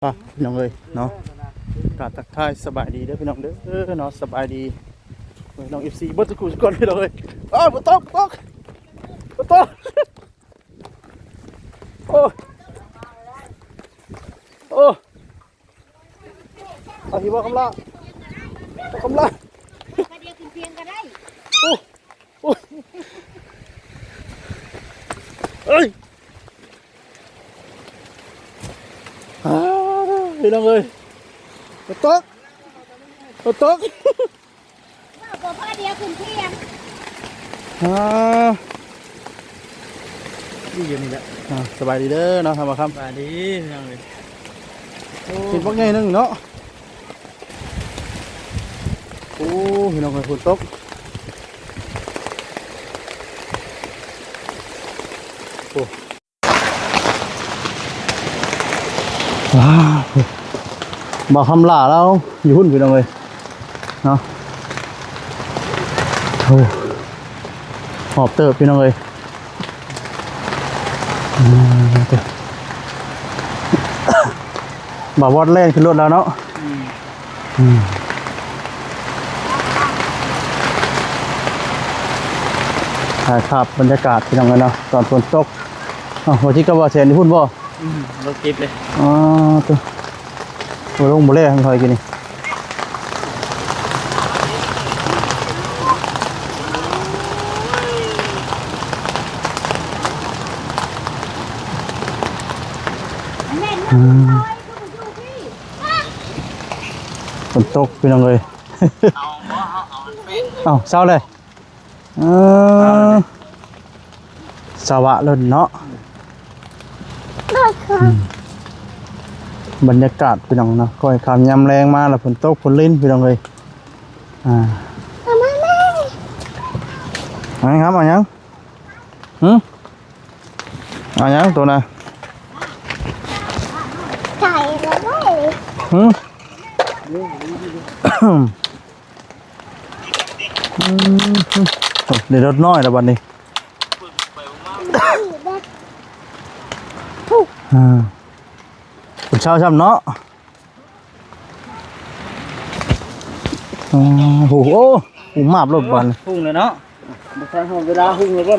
พี่น้องเลยเนาะกราบทักทายสบายดีเด้อพี่น้องเด้อเนาะสบายดีพี่น้องFCบ่ตะกูก่อนพี่น้องเลยบ่ตกโอ้โอ้เอาที่ว่าคำละก็เดียวกินเพียงก็ได้โอ้เอ้ยพี่น้องเลยบ่ตกว่าบ่พอเดียวกินเพียงนี่เย็นนี่แหละสบายดีเด้อเนาะทำมาครับสบายดีพี่น้องเลยกินพวกไงนึงเนาะโอ้พี่น้องเคยฝนตกโอ้ว้าวบ่คำลาแล้วอยู่หุ่นพี่น้องเลยเนาะโอ้หอบเติบพี่น้องเลยบ่าวอดเล่นขึ้นรถแล้วเนาะถ่ายภาพบรรยากาศพี่น้องเลยเนาะตอนฝนตกวันที่ก็ว่าเสียนที่พุ่นบ่รถกิ๊บเลยตัวลงบ่เล่ทางคอยกินนี่ฝนตกพี่น้องเลยเศร้าเลยสวะเลยเนาะบรรยากาศพี่น้องเนาะค่อยขามยำแรงมาแล้วฝนตกฝนลิ้นพี่น้องเลยมาครับเอายังเอายังตัวน่ะไก่เลยเดี๋ยวรถน้อยแล้ววันนี้คุณเช่าช่ำเนาะโอ้โหมาบรถบันพุ่งเลยเนาะมาทางห้องเวลาพุ่งเลยบ่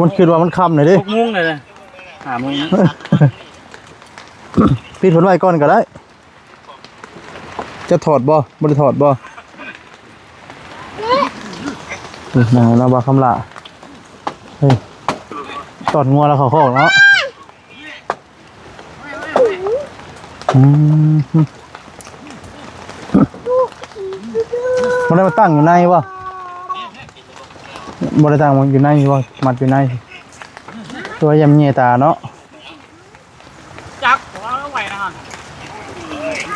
มันคิดว่ามันคำหน่อยดิ6 โมงเลย5 โมงพี่ทนไว้ก่อนก็ได้จะถอดบ่ไม่ได้ถอดบ่เราบาคำละตอดงัวแล้วเขาเนาะมันได้มาตั้งอยู่ในวะบริตั้งมันอยู่ในวะมัดอยู่ในตัวยำเงียตาเนาะจักว่าไหวนะ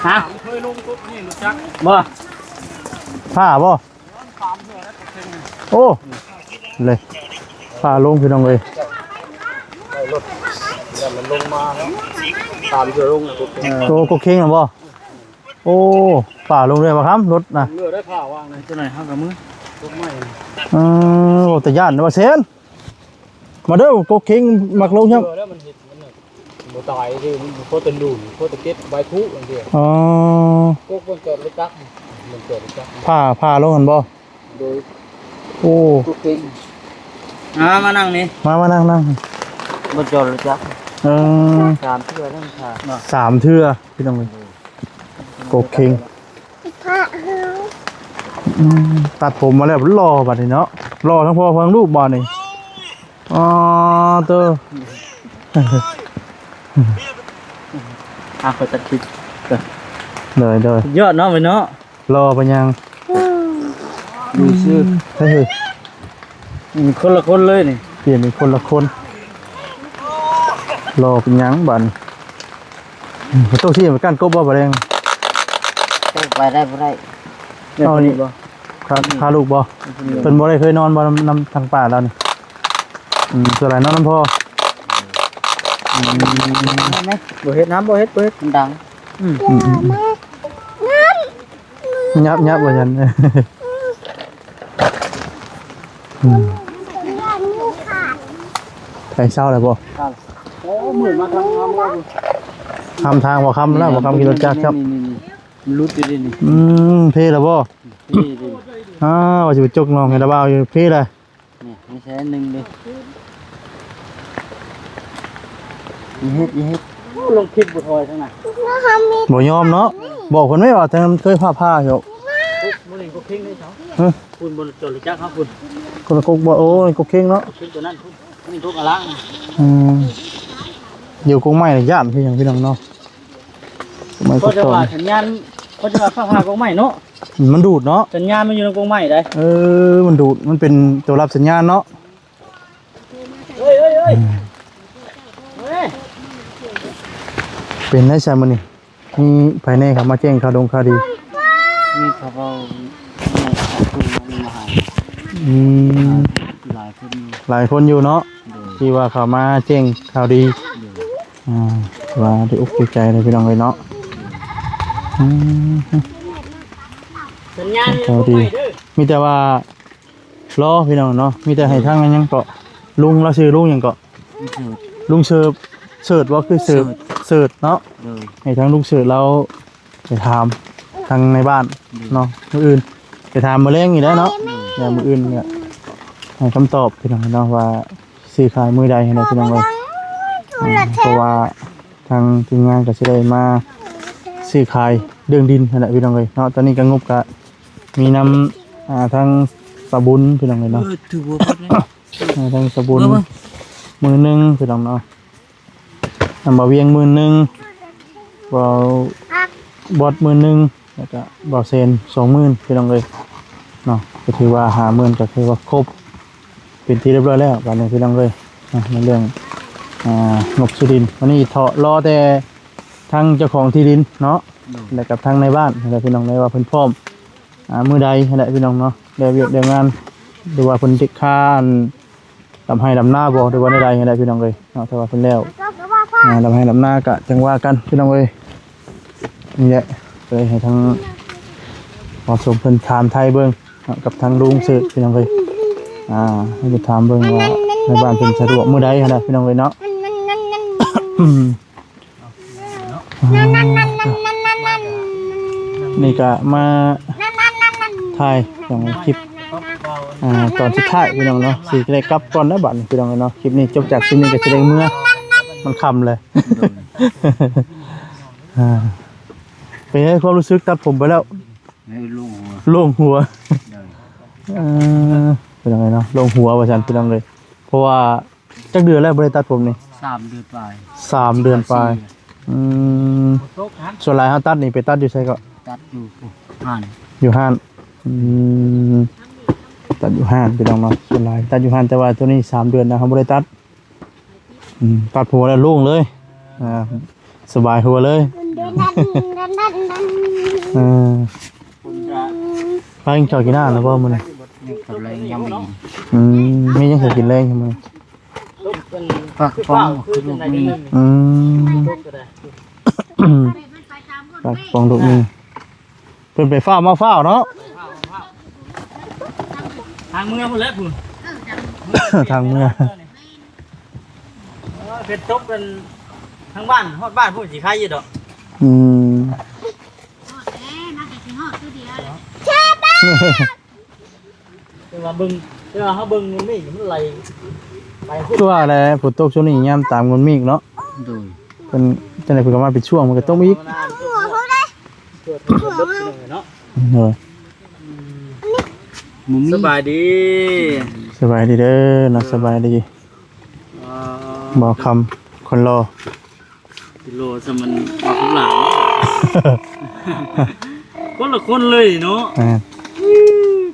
ฮะเคยลงปุ๊บนี่รู้จักบ่ผ้าบ่โอ้เลยผ้าลงพี่น้องเลยรถมันลงมาแล้วตามเรือลงโตก็เข่งหรอบ่โอ้ผ้าลงเลยป่ะครับรถนะเรือได้ผ้าวางเลยจะไหนห้างกับมือรถไม่โอ้แต่ย่านนะว่าเซนมาเด้อก็เข่งมักลงยังบ่ตายที่มันโคตรดูโคตรเก็บใบทุอย่างเดียวก็มันเกิดเลยจักมันเกิดเลยจักผ้าลงกันบ่โดยโอ้มานั่งนี่มานั่งบ่จอดเลยจัก3 เทื่อนั่นค่ะ3 เทื่อพี่น้องเลยโกเข่งตัดผมมาแล้วรอบัดนี้เนาะรอทั้งพ่อทั้งลูกบ่นี่เตอไปตัดคลิปเลยยอดเนาะไปเนาะรอไปยังดูชื่อเฮ้ยคนละคนเลยนี่เปลี่ยนเป็นคนละคนรอเป็นยังบันโต๊ะที่มันกั้นกบบ่แรงไปได้บ่ได้เอานี่บ่พาลูกบ่เป็นบ่ได้เคยนอนบ่นำทางป่าแล้วนี่ส่วนไรนอนน้ำพ่อบ่เฮ็ดน้ำบ่เฮ็ดมันดังยับว่าฉันไปเศร้าเลยบ่โอ้หมื่นมาทางน้ำเลย ทำทางบ่คำแล้วบ่คำกินรถจักรครับ มันรุดอยู่ดินี่ เพแล้วบ่ นี่ดิ ว่าสิไปจกน้องให้ระบ่าวอยู่เพเลย นี่ไม่ใช่หนึ่งเลยยี่เฮ็ดลงคลิปบุทอยทั้งนั้น บ่ยอมเนาะบอกเพิ่นไว้ว่าแต่มันเคยผ้าอยู่ มื้อนี้ก็เพ่งได้เช้า ฮะ คุณบนจรจักรครับคุณ คนละกกบ่โอ้ยกกเข่งเนาะ เพ่งตัวนั้นคุณนี่ทุกอะไร อยู่กงไม้ย่านคือหยังพี่น้องเนาะไม้ก ก็ ก จะ ตอ ว่าน สัญญาณก็จะว่าผ้ากองใหม่เนาะ มันดูดเนาะ สัญญาณมันอยู่ในกองใหม่ได้ มันดูดมันเป็นตัวรับสัญญาณเนาะ เฮ้ย เป็นได้ใช่มื้อนี้มีภายในครับมาแจ้งข่าวดงข่าวดี มีเขาเอาคุณมาหา หลายคนอยู่เนาะที่ว่าเขามาแจ้งข่าวดีว่าได้อกดีใจเลยพี่น้องเลยเนาะ สัญญาณ ข่าวดีมีแต่ว่ารอพี่น้องเนาะมีแต่ให้ทางนั้นยังเกาะลุงเราชื่อลุงยังเกาะลุงเสิร์ชว่าคือเสิร์ชเนาะให้ทางลุงเสิร์ชเราไปถามทางในบ้านเนาะมื้ออื่นไปถามมื้อแลงอีกแล้วเนาะอย่างมื้ออื่นเนี่ยให้คำตอบพี่น้องเนาะว่าซื้อขายมื้อใดให้ได้พี่น้องเลยเพราะว่าทางทีมงานก็สิได้มาซื้อขายเรื่องดินนั่นแหละพี่น้องเลยเนาะตอนนี้ก็งบก็มีนำทางสบุญพี่น้องเลยเนาะทางสบุญมือหนึ่งพี่น้องเนาะนำมาเวียงมือหนึ่งบอดมือหนึ่งแล้วก็บอเซน20,000พี่น้องเลยเนาะก็ถือว่า50,000ก็ถือว่าครบเป็นที่เรียบร้อยแล้ววันนี้พี่น้องเลยในเรื่องงบสุดินวันนี้รอแต่ทางเจ้าของที่ดินเนาะและกับทางในบ้านอะไรพี่น้องเลยว่าเพิ่นพร้อมมือใดอะไรพี่น้องเนาะเดี๋ยวงานดูว่าเพิ่นติดค่าทำให้ลำหน้าบ่ดูว่าในใดอะไรพี่น้องเลยเนาะถ้าว่าเพิ่นแล้วทำให้ลำหน้ากะจังว่ากันพี่น้องเลยนี่แหละเลยให้ทางพอสมเพิ่นถามไทยเบิ่งกับทางลุงสื่อพี่น้องเลยให้ไปถามเบิ่งว่าในบ้านเพิ่นสะดวกมื้อใดอะไรพี่น้องเลยเนาะนี่ก็มาถ่ายอย่างคลิปตอนสุดท้ายพี่น้องเนาะสิได้กลับก่อนนะบัดนี้พี่น้องเนาะคลิปนี้จบจากคลิปนี้ก็จะได้เมื่อมันค่ำเลยเป็นไงความรู้สึกตัดผมไปแล้วโล่งหัวเป็นยังไงเนาะโล่งหัวว่าฉันพี่น้องเลยเพราะว่าจักเดือนแล้วบ่ได้ตัดผมนี่3 เดือนปลาย 3 เดือนปลายส่วนหลายเฮาตัดนี่ไปตัดอยู่ไสก็ตัดอยู่ห้าน อยู่ห้านตัดอยู่ห้านพี่น้องเนาะส่วนหลายตัดอยู่ห้านแต่ว่าตัวนี้3 เดือนนะครับบ่ได้ตัดตัดหัวแล้วโล่งเลยสบายหัวเลยไปกินข้าวกินน้ำแล้วบ่มื้อนี้มียังสิกินแรงใช่มั้ยปักฟองคือลูกมีปักฟองลูกมีเพิ่นไปฟ้ามาฟ้าเนาะทางเมืองพุ่นแล้วพุ่นทางเมืองเฮ็ดตกกันทั้งบ้านฮอดบ้านพุ่นสิขายอยู่ดอกแต่ว่าเบิ่งแต่ว่าเฮาเบิ่งมันมีมันไหลไปตัวอะไรฝนตกช่วงนี้ยามตามงนมีกเนาะเพิ่นจังได๋เพิ่นก็มาเป็นช่วงมันก็ตกอีกสบายดีสบายดีเด้อนะสบายดีบ่คำคนรอกิโลซะมันออกหลังคนละคนเลยเนาะ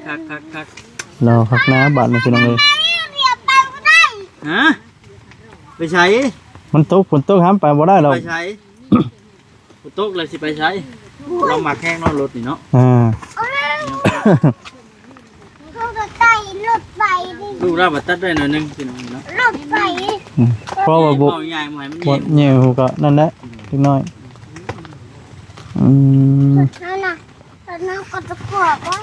คักรอคักนะบาดนี่พี่น้องเอ้ยฮะไปใช้มันตกฝนตกห้ามไปบ่ได้หรอกไปใช้ฝนตกเลยสิไปใช้เรามาแข่งนอนรถนี่เนาะลูกเราบัดตัดได้หน่อยนึงพี่น้องเนาะเพราะว่าบ่ใหญ่มันเหี่ยวก็นั่นแหละนิดหน่อยน้ำก็จะกรอบไว้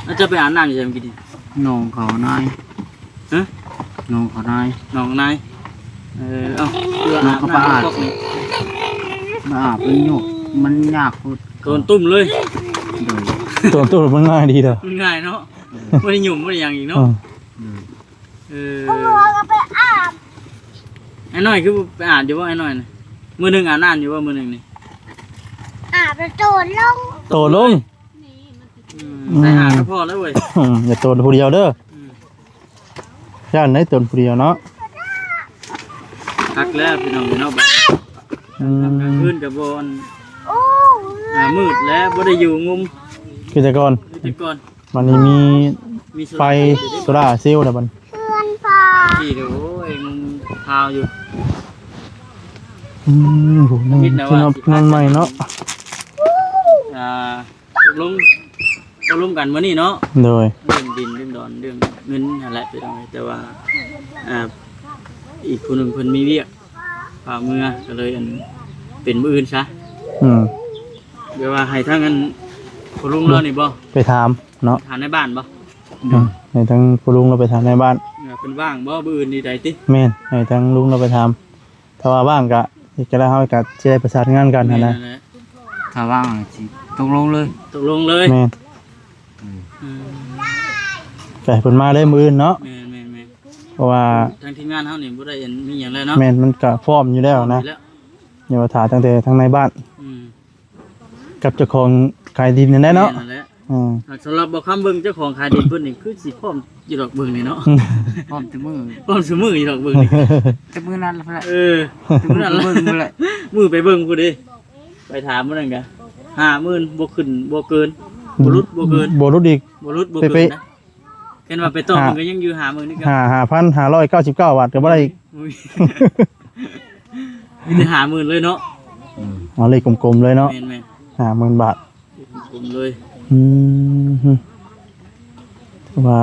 แล้วจะไปอาบน้ำอยู่ใช่ไหมกินน้องเขานายน้องเขานายน้องนาย เอ้าเพื่ออาบน้ำพวกนี้ มาอาบมันโยกมันยากพุด โดนตุ่มเลย โดย ตัวมันง่ายดีเด้อ ง่ายเนาะไม่ได้หยุ่มไม่ได้หยังอีกเนาะพวกเราก็ไปอาบ ไอ้น้อยคือไปอ่านอยู่ว่าไอ้น้อยนะมือหนึ่งอ่านอยู่ว่ามือหนึ่งนี่ อาบแล้วโดนลง โตลง ใส่อ่านก็พอแล้วเว้ย อย่าโตผู้เดียวเด้อย่านไหนโตผู้เดียวเนาะ พักแล้วพี่น้องพี่น้องกลางคืนกับบอล โอ้ มืดแล้วบ่ได้อยู่งุม กิจกร ที่ก่อน มันนี้มี มี ไฟโซล่าร์เซลล์นะบัน เพื่อนพา ที่เดี๋ยวโอ้ยงุมพาวอยู่ โหนี่ที่นอนใหม่เนาะ ตกลงกันมื้อนี้เนาะ โดย เรื่องดินเรื่องดอนเรื่องเงินนั่นแหละพี่น้องแต่ว่าอีกคนหนึ่งเพิ่นมีเวียกฝ่ามือก็เลยอันเป็นมื้ออื่นซะ เดี๋ยวว่าให้ทั้งอันผู้ลุงเรานี่บ่ ไปถามเนาะ ทานในบ้านบ่ ให้ทั้งผู้ลุงเราไปถามในบ้าน เป็นว่างบ่มื้ออื่นนี่ใดติ แม่นให้ทั้งลุงเราไปถามถ้าว่าว่างก็จะได้เฮาก็สิได้ประสานงานกันนะ ถ้าว่างสิตกลงเลย ตกลงเลย แม่นก็ให้เพิ่นมาเลยมื้ออื่นเนาะ แม่น เพราะว่า ทางทีมงานเฮานี่บ่ได้อันมีหยังแล้วเนาะ แม่นมันก็พร้อมอยู่แล้วนะอย่ามาถามตั้งแต่ทางในบ้านกับเจ้าของขายดินนั่นแหละเนาะ นั่นแหละสำหรับบ่คำเบิ่งเจ้าของขายดินเพิ่นนี่คือสิพร้อมอยู่ดอกเบิ่งนี่เนาะ พร้อมแต่มือ พร้อมซุมื้ออยู่ดอกเบิ่งนี่ แต่มือนั้นแล้วแหละ มื้อนั้น เบิ่งมื้อละ มื้อไปเบิ่งพุ่นดิไปถามมื้อนั้นก็50,000บ่ขึ้นบ่เกินบ่ลดบ่เกิน บ่ลดอีก บ่ลดบ่เกินนะเห็นว่าไปต่อมันก็ยังอยู่50,000นี่ก็ 5,599 บาทก็บ่ได้อีก มีแต่50,000เลยเนาะ เอาเลขกลมๆเลยเนาะ แม่น 50,000 บาท ๆกลมเลย ว่า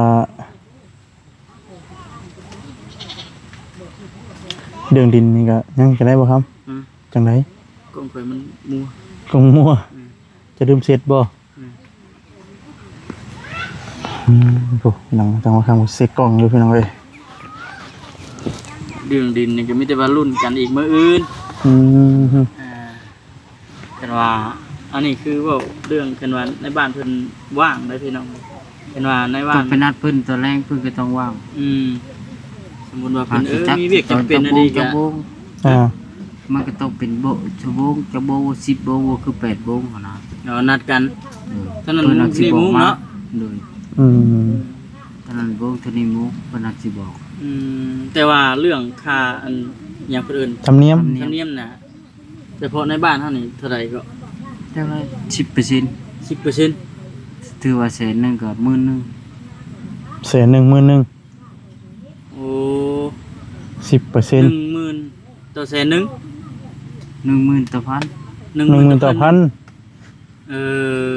เรื่องดินนี่ก็ยังจะได้บ่ครับจังได๋ กลมไปมันมัว กงมัวจะดื่มเสร็จบ่โหหนังจังว่าคำเซ็กกล้องอยู่พี่น้องเอ้ย เรื่องดินนี่ก็มีแต่ว่ารุ่นกันอีกมื้ออื่นกันว่าอันนี้คือว่าเรื่องกันว่าในบ้านเพิ่นว่างได้พี่น้องกันว่าในบ้า ต้อน งไปนัดเพิ่นตอนแรกเพิ่นก็ต้องว่าง สมมุติว่าเพิ่นมีเวียกจำเป็นอันนี้ก็ มันก็ต้องเป็นโบชั่วโมงจะโบ10 โมงคือ8 โมงหั่นนะ เรานัดกันเท่านั้น เพิ่นนัดสิ นี่ บอ มุ้ ก ง มา เนาะ โดย เท่านั้นโบงเท่านี้โมงเพิ่นนัดสิบอก แต่ว่าเรื่องค่าอันอย่างคนอื่น ธรรมเนียม ธรรมเนียมน่ะเฉพาะในบ้านเท่านี้เท่าไหร่ก็ แต่ว่า 10% 10% ถือว่าแสนหนึงก็หมื่นหนึง แสนหนึ่งหมื่นหนึ่ง โอ้ 10% 10,000ต่อแสนหนึง 10,000ต่อพัน 10,000 ต่อพัน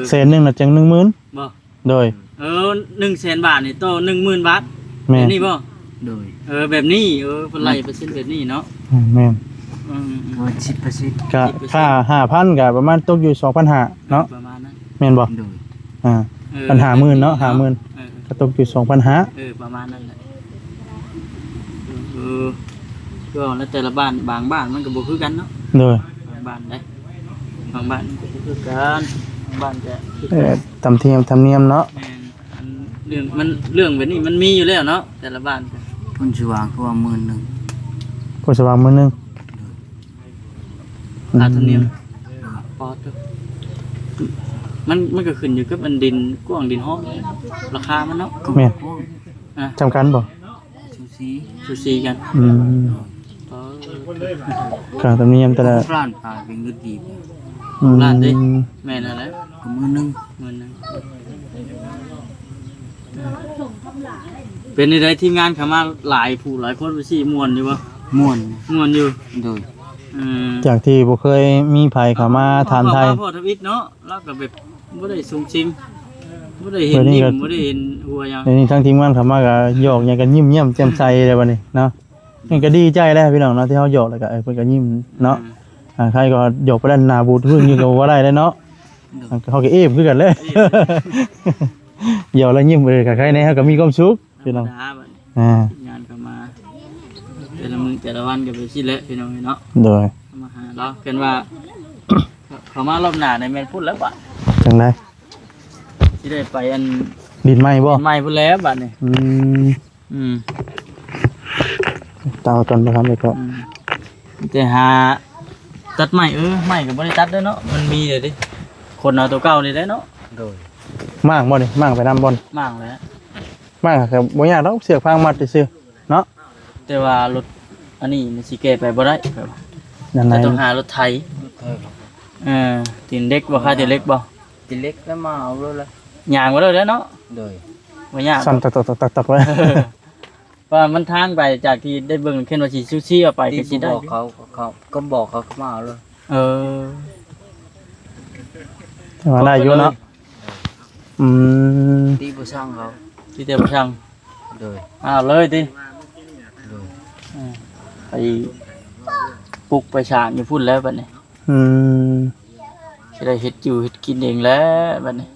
แสนหนึ่งน่ะจัง 10,000 บ่ โดย 100,000 บาทนี่ต่อ 10,000 บาท แม่ แบบ น นี้บ่ โดย แบบนี้เพิ่นไล่เปอร์เซ็นต์แบบนี้เนาะ แม่น ว่า 10% ก็ค่า 5,000 ก็ประมาณตกอยู่ 2,500 เนาะ ประมาณนั้น แม่นบ่ โดย ปัญหาหมื่นเนาะ50,000ก็ตกอยู่ 2,500 ประมาณนั้นแหละก็แล้วแต่ละบ้านบางบ้านมันก็บ่คือกันเนาะ โดย บางบ้านได้บางบ้านก็บ่คือกันบางบ้านก็คือ ธรรมเนียมเนาะ แม่นอันเรื่องแบบนี้มันมีอยู่แล้วเนาะแต่ละบ้านก็ เพิ่นสิวางคือว่าหมื่นหนึง ผู้สว่างมื้อนึง ค่าธรรมเนียมปอดมันก็ขึ้นอยู่กับอันดินกว้างดินห้องราคามันเนาะ แม่น อ่ะ จำกันบ่ ซูซี กัน ค่าธรรมเนียมแต่ละ ล้านปลายเป็นเงินกีบ ล้านดิแม่นั่นแหละ ก็หมื่นหนึง เงินนั้นเป็นในใดทีมงานเขามาหลายผู้หลายคนไปสิม่วนอยู่บ่ ม่วน ม่วนอยู่ โดย จากที่บ่เคยมีไผเข้ามาถามไทย พ่อทวิตเนาะแล้วก็แบบบ่ได้สูงชิมบ่ได้เห็นยิ้มบ่ได้เห็นหัวหยัง ในนี้ทั้งทีมงานเข้ามาก็หยอกหยังกันยิ้มแจ่มใสเลยบัดนี้เนาะมันก็ดีใจแล้วพี่น้องเนาะที่เฮาหยอกแล้วก็เพิ่นก็ยิ้มเนาะใครก็หยอกไปด้านหน้าบูดพึ่งอยู่ก็บ่ได้เลยเนาะเขาก็เอฟคือกันเลยหยอกแล้วยิ้มเลยก็ใครในเฮาก็มีความสุขพี่น้อง งานเข้ามาแต่ละมื้อ แต่ละวันก็ไปสิแหละพี่น้องเนาะ โดย มาหาเรากันว่า เขามารอบหน้าในแม่นพูดแล้วบัด จังได๋ สิได้ไปอัน ดินไหม้บ่ ใหม่พูดแล้วบัดนี่ อืม เตาตอนบ่ทำได้ก็ อืมแต่หาตัดใหม่ใหม่ก็บ่ได้ตัดเด้อเนาะมันมีเลยดิคนเอาตัวเก่านี่ได้เนาะ โดย มากบ่นี่มากไปนำบ่น มากแล้ว มากก็บ่ยากดอกเสือกฟางมัดซื่อๆเนาะ แต่ว่ารถอันนี้มันสิแก้ไปบ่ได้แบบ นั่นไหน แต่ต้องหารถไถ เท่า ตีนเล็กบ่ค่าตีนเล็กบ่ ติเล็กแล้วมาเอาเลยละ ย่างบ่ได้แล้วเนาะ โดย บ่ยาก สั่นตักๆๆๆไว้ ว่ามันทางไปจากที่ได้เบิ่งเห็นว่าสิซูๆเอาไป ที่ ก็สิได้ บอกเขาก็บอกเขามาเอาเลย เออ มาได้อยู่เนาะอืม ที่ผู้สร้างเขา ที่เตรียมช่าง โดย อ้าวเลยติ โดย ไปปลูกไปฉางอยู่พุ่นแล้วบัดนี้ อืม สิได้เฮ็ดอยู่เฮ็ดกินเองแล้วบัดนี้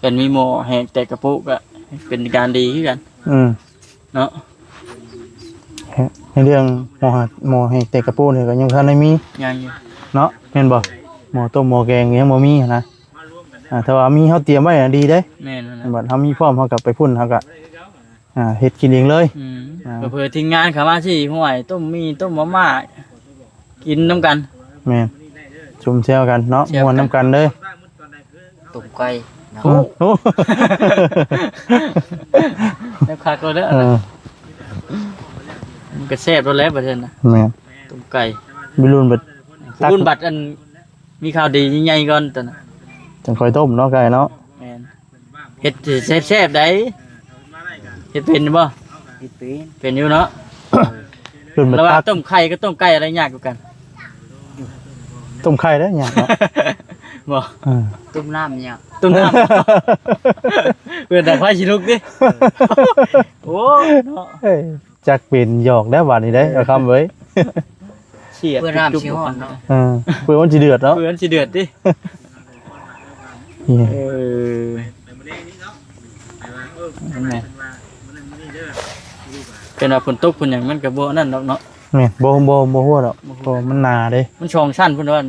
เป็นมีหม้อแหกแต่กระปุกอะเป็นการดีคือกัน อืม เนาะ ในเรื่องหมอให้เตะกระปูนี่ก็ยังทันได้มี ยังอยู่ เนาะแม่นบ่หมอต้มหมอแกงยังบ่มีนะถ้าว่ามีเฮาเตรียมไว้น่ะดีเด้ แม่นนะ บัดเฮามีพร้อมเฮาก็ไปพุ่นเฮาก็เฮ็ดกินเองเลย เผื่อทีมงานเขามาสิห่วยต้มมีต้มมาม่ากินน้ำกัน แม่นชุมแซวกันเนาะ แซวกัน ม่วนนํกันเด้อ ตุ่มไก่นะ โอ้โห แล้วคักก็เด้อ เออ มันก็แซ่บแล้วแหละบัดนั้นน่ะ แม่น ต้มไก่ มีรุ่นบัด บุญบัตรอันมีข่าวดีใหญ่ๆก่อนตอนน่ะ จังค่อยต้มเนาะไก่เนาะ แม่นเฮ็ดแซ่บๆได้เฮ็ดเป็นบ่ ที่ปีน เป็นอยู่เนาะ รุ่นบัด ระหว่าง ตัก ต้มไข่กับต้มไก่อะไรยากกว่ากัน ต้มไข่เด้อหยังเนาะ บ่ เออ ตุ่มน้ำเนี่ย ต้มน้ำ เพื่อนแต่ไฟสิลุกดิโอ้เนาะ เฮ้ยจักเป็นหยอกแล้วบัดนี้เด้เอาคำไว้ เฉียด เพื่อน้ำชิวอนเนาะ เพื่อมันสิเดือดเนาะ เพื่อนสิเดือดดิ นี่ เออนั่นไงเป็นว่าฝนตกฝนหยังมันก็บ่นั่นดอกเนาะ แม่นบ่ฮู้ดอกบ่มันหนาเด้ มันช่องชั้นพุ่นว่า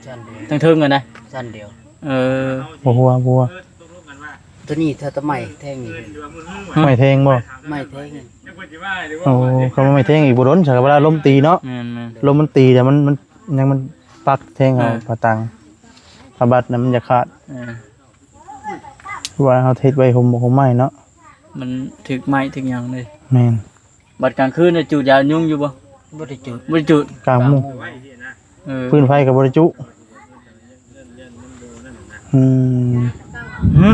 ชั้นเดียว ทั้งเทิงกันนะ ชั้นเดียว เออ บ่ฮู้บ่ฮู้ ตัวนี้ถ้าตะไม้แท่งนี่ ไม่แทงบ่ ไม่แท่งนี่ โอ้เขาไม่แทงอีกบ่โดนฉากเวลาลมตีเนาะ แม่น ลมมันตีแต่มันยังมันปักแทงเอาปะตังปะบัดน่ะมันจะขาด ๆเออ ว่าเฮาเทศไว้ห่มไม้เนาะ มันถึกไม้ถึกหยังเลย แม่น บัดกลางคืนน่ะจูดยายุ่งอยู่บ่ บ่ได้จุด บ่ได้จูด กลางมุ้ง เออ พื้นไฟก็บ่ได้จุอืม หึ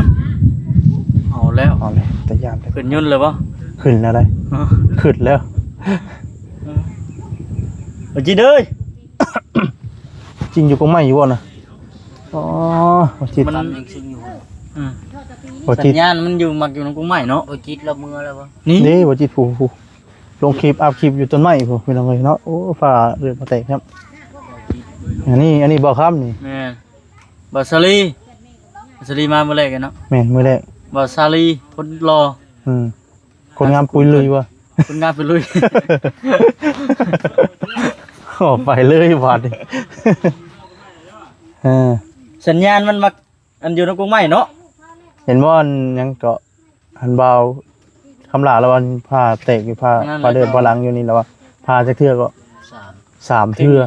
เอาแล้ว เอาเลยแต่ยามแต่ ขึ้นยุ่นเลยบ่ ขึ้นแล้วได้ เออ ขึ้นแล้ว เอาจิเด้ย จริงอยู่ก็ไม่อยู่บ่น่ะอ๋อบ่จิต มัน ตามยังซึ่งอยู่ อืม บ่ สั จิต ญญาณมันอยู่มักอยู่ในกรุงใหม่เนาะ บ่จิตละเมือแล้วบ่ นี่ นี่บ่จิตผู้ลงคลิปอัพคลิปอยู่ต้นไม้ผู้พี่น้องเอ้ยเนาะโอ้ฟ้าเรือนมาแตกครับอันนี้บ่ครับนี่ แม่นบาซาลีมาเมื่อแรกกันเนาะ แม่นมื้อแรก บาซาลีพนรอ คนงามปุยเลยว่ะ คนงานไปลุย ออกไปเลยบาดนี่เออ สัญญาณมันมักอันอยู่ในกรุงใหม่เนาะ เห็นว่าอันยังเกาะหันเบาคำลาแล้ววันพาแตกอยู่พาเดินพาหลังอยู่นี่แล้วว่าพาจักเทื่อก็ 3 3เทื่อ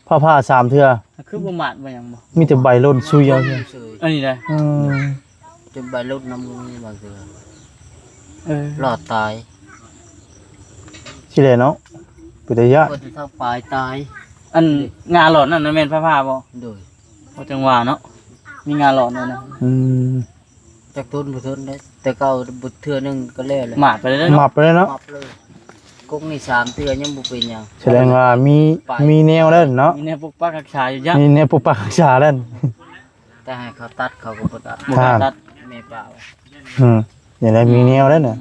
ผ้า3เทื่อ คือบ่มาดบ่หยังบ่ มีแต่ใบร่นซุยเอาเนี่ย เสย อันนี้ได้ อืม จนใบลดน้ำมือบางเทื่อ เออ รอดตาย สิได้เนาะปุตยะ คนที่เท่าปลายตาย อันงานหลอดนั่นน่ะแม่นผ้าบ่ โดย บ่จังหวะเนาะมีงานหลอดนั่นน่ะ อืม จากต้นบ่ทนได้แต่เก่าบุเทื่อหนึงก็แล้วแหละ มาดไปเลย หมั เนาะ บไปเลยเนาะ มับเลยกุ๊กนี่3เทื่อยังบ่เป็นหยัง แสดงว่ามีแนวแล้วเนาะ มีแนวปกปักรักษาอยู่ยัก มีแนวปุปปักษาแล้ว แต่ให้เขาตัดเขาก็บ่ตัด บ่กล้าตัด แม่เปล่า อย่างไรมีแนวแล้วน่ะ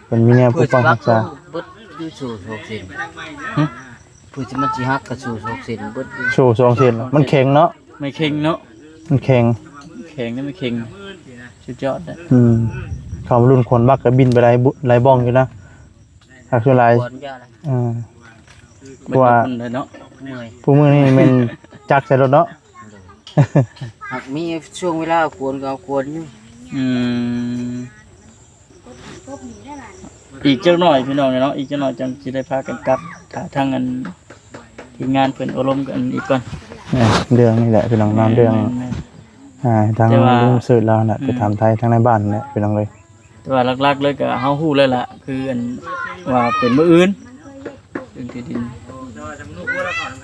เป็นมีแนวปุ เพื่อ ปปั สิ ก รัก ษา เบิดอยู่สู่โศกสินเพื่อสิมันสิฮักกับสู่โศกสินเบิดอยู่ โชว์2เซนมันแข็งเนาะ ไม่เค็งเนาะ มันแข็ง แข็งนี่ไม่เค็งสุดยอดนะ เขามารุ่นคนบักก็บินไปหลายบ้องอยู่นะ หักส่วนหลาย ปวดยาอะไร อ่า เบิดละคนเลยเนาะ เมื่อย ผู้มือนี่แม่นจักใส่รถเนาะ หากมีช่วงเวลาควรก็เอาควรอยู่ อืมอีกเจ้าหน่อยพี่น้องเนาะอีกเจ้าหน่อยจังสิได้พากันกลับถ้าทางอันทีมงานเพิ่นอบรมกันอีกก่อน เนี่ยเรื่องนี่แหละพี่น้องน้ำเรื่องทางลุงสืบเราน่ะไปถามไทยทางในบ้านเนี่ยพี่น้องเลย แต่ว่าหลักๆเลยก็เฮาฮู้เลยล่ะคืออันว่าเป็นมื้ออื่นเรื่องที่ดิน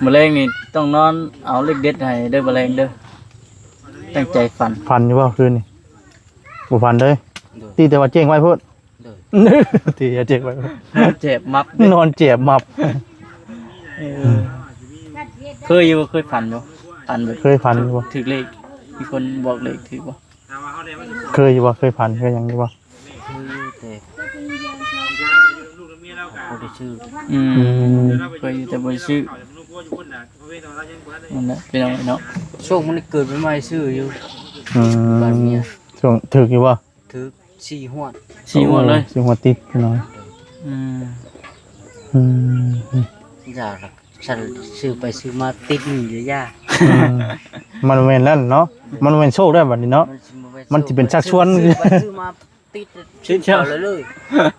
มะเร็งนี่ต้องนอนเอาเลขเด็ดให้เด้อมะเร็งเด้อตั้งใจฝัน ฟันอยู่บ่คืนนี่บ่ฟันเลย โดย ตีแต่ว่าเจ๊งไว้พูด โดย ตีแต่เจ๊งไว้ เจ็บมับ นอนเจ็บมับ เคยอยู่บ่เคยฝันบ่ฝันแบบ เคยฟันอยู่บ่ ถึกเลขมีคนบอกเลขถือบ่ เคยอยู่บ่เคยฟันเคยหยังอยู่บ่ คือแต่เขาได้ชื่อ อื อื ม ม เคยอยู่แต่บ่ได้ซื้อนั่นแหละพี่น้องเนาะ ช่วงมันเกิดใหม่ๆชื่ออยู่ อื บ้านเมี ม ย ช่วงถึกอยู่บ่ ถือ4หวด ชี้หัวเลย สิหัวติดพี่น้อง อืม อืม อย่าหรอกฉันซื้อไปซื้อมาติดหนี่เลยย่า มันแม่นแล้วเนาะมันแม่นโชคได้บัดนี้เนาะ มันสิเป็นชักชวน ซื้อไปซื้อมาติดชิ้นเฉาเลย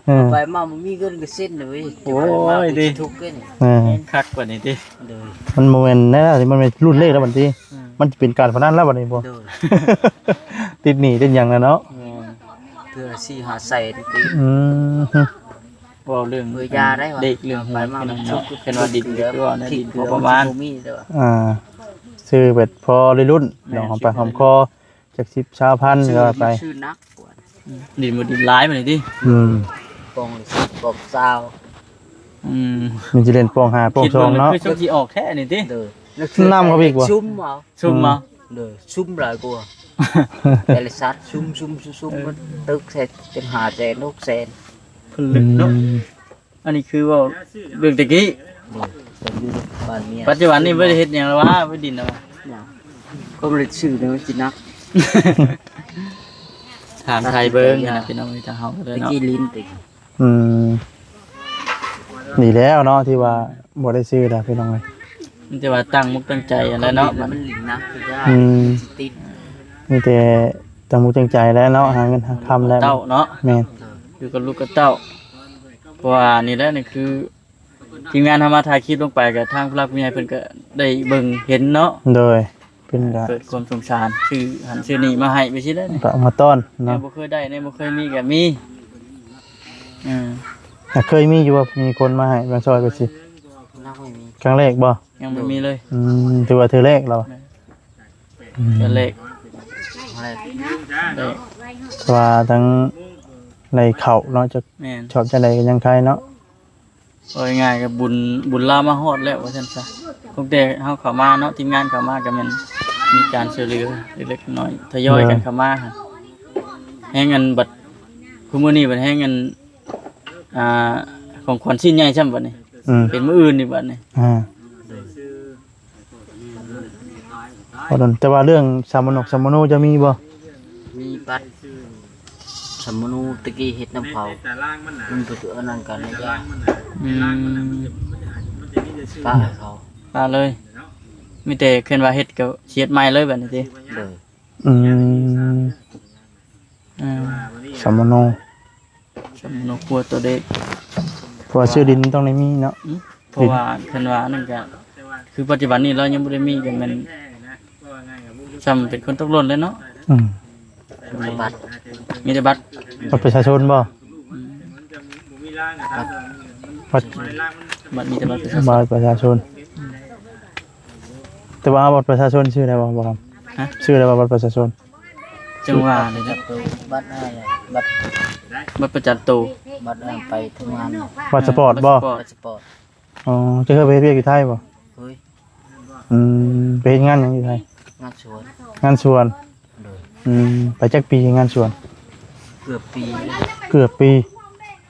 เออ ไปมามันมีเงินก็เส้นเลย โอ้ยดิ ทุกข์กัน เออ คักกว่านี้ติ เด้อ มันโมเมนต์แน่ที่มันเป็นรุ่นเลขแล้วบัดนี้มันจะเป็นการพนันแล้วบัดนี้บ่ เด้อ ติดหนี้ติดหยังแล้วเนาะ เพื่อสิหาใส่ติ อืม เว้าเรื่อง เพื่อยาได้วะ เด็กเรื่อง ไป ไป มา มา มัน เนาะ ชุก เป็นว่าดินก็คือว่าในดินพอประ มา มาณ ณมีเด้อ อ่าซื้อเบ็ดพอเลยรุ่นน้องหอมปากหอมคอจาก10ชาวพันธุ์ก็ไป ชื่อนักกว่า ดินบ่ดินร้ายมานี่ติ อืม ปองสิปองซาว อืม มันจะเล่นโปองหาโปอง คิด ชอ ว่าง มัน เนาะ คือช่วงที่ออกแท้นี่ติ เด้อ น้ำเขาอีกวะ ชุ่มเอา ซุ่มมา เด้อชุ่มหลายกว่าแต่ละสัตว์ชุ่มมันตึกเสร็จจนหาแสนนกแสน ผลึกเนาะอันนี้คือว่าเรื่องตะกี้ เด้อแต่อยู่บ้านเมีย ปัจจุบันนี้บ่ได้เฮ็ดหยังแล้ววะบ่ดินแล้ววะ ก็เลยชื่อเด้อสินัก ถามไทยเบิ่งนะพี่น้องทางเฮาก็ได้ ตะ เนาะ กี้ลิ้นติ อืมนี่แล้วเนาะที่ว่าบ่ได้ซื้อแล้วพี่น้องเลย มันจะว่าตั้งมุกตั้งใจอันนั้นเนาะ มันลิ้นนักคือยา อืม สิติด มีแต่ตั้งมุกตั้งใจแล้วเนาะหาเงินหาคำแล้ว เต้าเนาะ แม่น อยู่กับลูกกับเต้าเพราะว่านี่แหละนี่คือทีมงานทำมาถ่ายคลิปลงไปกับทางผู้รักผู้ใหญ่เพิ่นก็ได้เบิ่งเห็นเนาะ โดยเป็นกะ เกิดความสงสารชื่อหันชื่อนี่มาให้ไปสิได้นี่ ก็เอามาต้อน เนี่ย เนาะ บ่เคยได้เนี่ยบ่เคยมีก็มีอืม แต่เคยมีอยู่ว่ามีคนมาให้มาซอยไปสิ นักไม่มี ครั้งแรกบ่ ยังบ่มีเลย ถือว่าเธอแรกเรา ก็เลข อะไร เลข เพราะว่าทั้งในเขาเนาะจะ แม่น ชอบจะใดก็ยังใครเนาะ เอาง่ายๆก็บุญลามาฮอดแล้วว่าซั่นซะตั้งแต่เฮาเข้ามาเนาะทีมงานเข้ามาก็แม่นมีการช่วยเหลือเล็กๆน้อยๆทยอยกันเข้ามาหั่นแฮงเงินบัดคุมื้อนี้บัดแฮงเงินของขวัญชิ้นใหญ่ช่ำบัดนี้ เป็นมื้ออื่นนี่บัดนี้ พอดนแต่ว่าเรื่องสามนกสามโนจะมีบ่ มีบัตรสมนูตะกี้เฮ็ดน้ำเผามันไปเจออันนั้นกันนะย่า อืม ป้าให้เขา ปลาเลย มีแต่เพิ่นว่าเฮ็ดก็เสียดใหม่เลยบัดนี้ติ เลย อืม อืม สามโน สมนกปัวตัวเด็ก เพราะว่าชื่อดินต้องได้มีเนาะ เพราะว่าเพิ่นว่านั่นก็คือปัจจุบันนี้เรายังบ่ได้มีกันมันซ้ำเป็นคนตกหล่นเลยเนาะ อืม มีบัตร มีแต่บัตร บัตรประชาชนบ่บัตร บัตรมีแต่บัตรประชาชน บัตรประชาชน แต่ว่าบัตรประชาชนชื่ออะไรบ่ครับ ฮะ ชื่ออะไรบ่บัตรประชาชน จังหว่านี่นะ บัตรอะไรบัตร บัตรประจันตัว บัตรอะไรไปทำงาน บัตรสปอร์ตบ่ บัตรสปอร์ต อ๋อจะเคยไปเฮ็ดเวียกอยู่ไทยบ่ เฮ้ย ไปเฮ็ดงานหยังอยู่ไทย งานสวน งานสวน เลย ไปจักปีงานสวน เกือบปีเลย เกือบปี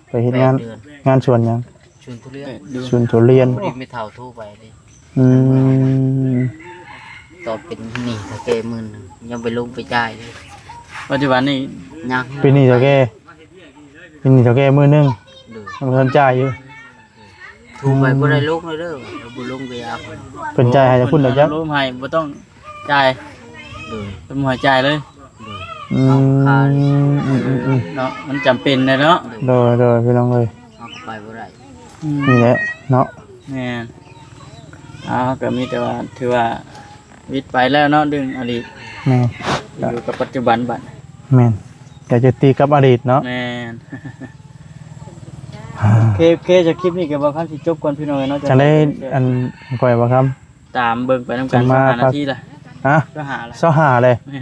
ไปเฮ็ดงาน 8 เดือน งานสวนหยัง ชวนทุเรียน สวนทุเรียน พอดีไม่เท่าทั่วไปเลย อืม ตอนเป็นหนี้ถ้าแกหมื่นหนึ่งยังไปลงไปจ่ายเลย ปัจจุบันนี้ ยัง ปีนี้เท่าแก่ปีนี้เท่าแก่มื้อหนึง เลย ยังบ่ทันจ่ายอยู่ อ ถูกไปบ่ได้ลูกเลยเด้อบ่ลงก็ยาก เพิ่นจ่ายให้จะพุ่นดอกจัก รู้ให้บ่ต้องจ่าย โดย เป็นหัวจ่ายเลย โดย อืม เนาะมันจำเป็นเลยเนาะ โดยพี่น้องเอ้ย เอาก็ไปบ่ได้ นี่แหละเนาะ แม่นเอาก็มีแต่ว่าถือว่าวิทย์ไปแล้วเนาะดึงอดีต แม่น อยู่กับปัจจุบันบัด แม่นอยากจะตีกับอดีตเนาะ แม่นเคจะคลิปนี้ก็บ่คันสิจบก่อนพี่น้อยเนาะ จะได้อันก่อยบ่ครับ ตามเบิ่งไปนำกัน จะมา 5นาทีละ ฮะ ก็หาละ เซาหาเลย แม่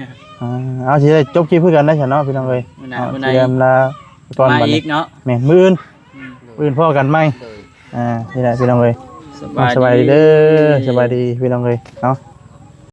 น เอาสิได้จบคลิปเพื่อกันได้ฉันเนาะพี่น้องเอ้ย มื้อหน้า เอา มื้อไหน เตรียมลาก่อน มา บัด อี นี้ กเนาะ แม่นมื้ออื่น อืม มื้ออื่นพ่อกันไหม โดย นี่แหละพี่น้องเอ้ย สบาย สบายดีเด้อสบายดีพี่น้องเอ้ยเนาะ